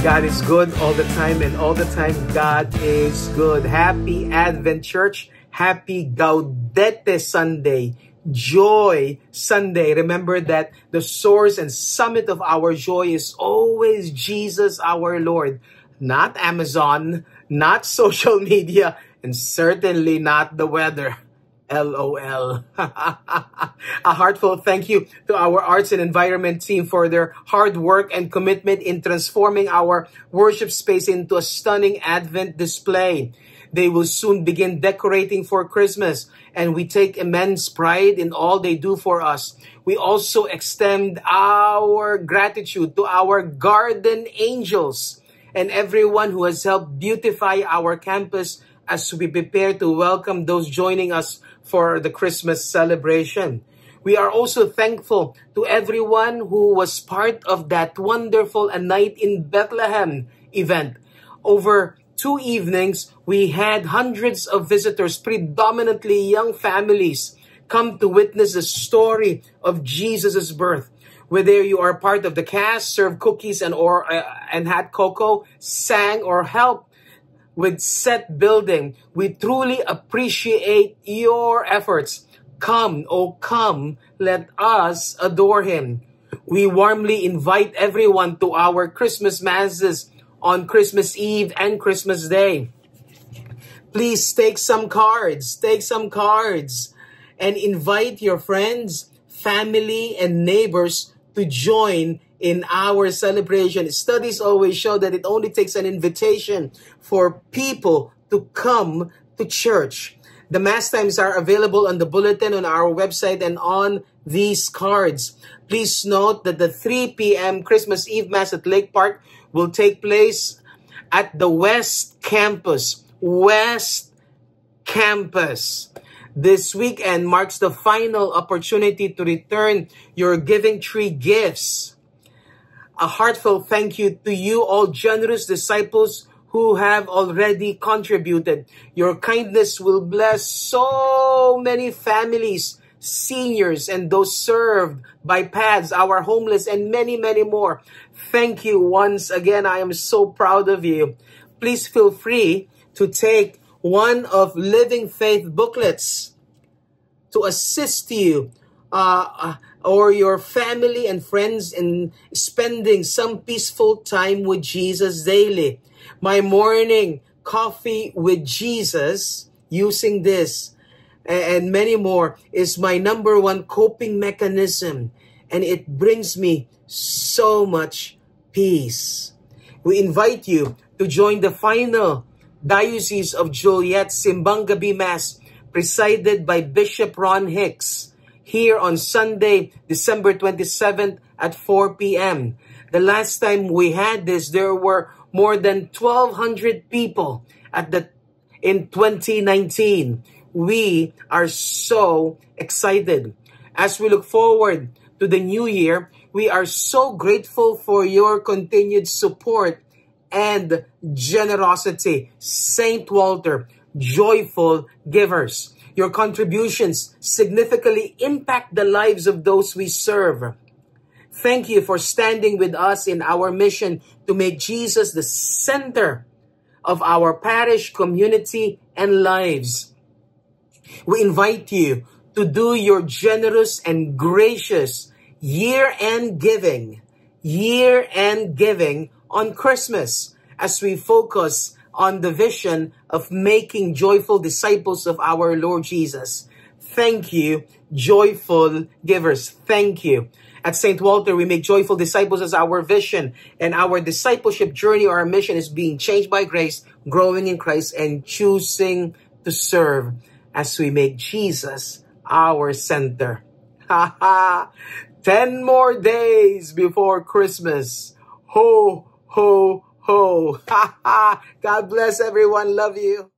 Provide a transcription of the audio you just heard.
God is good all the time, and all the time God is good. Happy Advent Church. Happy Gaudete Sunday. Joy Sunday. Remember that the source and summit of our joy is always Jesus our Lord. Not Amazon, not social media, and certainly not the weather. LOL. A heartfelt thank you to our arts and environment team for their hard work and commitment in transforming our worship space into a stunning Advent display. They will soon begin decorating for Christmas, and we take immense pride in all they do for us. We also extend our gratitude to our garden angels and everyone who has helped beautify our campus as we prepare to welcome those joining us for the Christmas celebration. We are also thankful to everyone who was part of that wonderful A Night in Bethlehem event. Over 2 evenings, we had hundreds of visitors, predominantly young families, come to witness the story of Jesus' birth. Whether you are part of the cast, served cookies and had cocoa, sang or helped with set building, we truly appreciate your efforts. Come, oh come, let us adore Him. We warmly invite everyone to our Christmas masses on Christmas Eve and Christmas Day. Please take some cards, and invite your friends, family, and neighbors to join in our celebration. Studies always show that it only takes an invitation for people to come to church. The Mass times are available on the bulletin on our website and on these cards. Please note that the 3 p.m. Christmas Eve Mass at Lake Park will take place at the West Campus. This weekend marks the final opportunity to return your Giving Tree gifts. A heartfelt thank you to you, all generous disciples who have already contributed. Your kindness will bless so many families, seniors, and those served by PADS, our homeless, and many, many more. Thank you once again. I am so proud of you. Please feel free to take one of Living Faith booklets to assist you or your family and friends in spending some peaceful time with Jesus daily. My morning coffee with Jesus, using this and many more, is my #1 coping mechanism, and it brings me so much peace. We invite you to join the final Diocese of Joliet Simbang Gabi Mass, presided by Bishop Ron Hicks, here on Sunday, December 27th at 4 p.m. The last time we had this, there were more than 1,200 people in 2019. We are so excited. As we look forward to the new year, we are so grateful for your continued support and generosity. St. Walter, joyful givers. Your contributions significantly impact the lives of those we serve. Thank you for standing with us in our mission to make Jesus the center of our parish, community, and lives. We invite you to do your generous and gracious year-end giving on Christmas, as we focus on the vision of making joyful disciples of our Lord Jesus. Thank you, joyful givers. Thank you. At St. Walter, we make joyful disciples as our vision, and our discipleship journey or our mission is being changed by grace, growing in Christ, and choosing to serve as we make Jesus our center. 10 more days before Christmas. Ho, ho, ho. God bless everyone. Love you.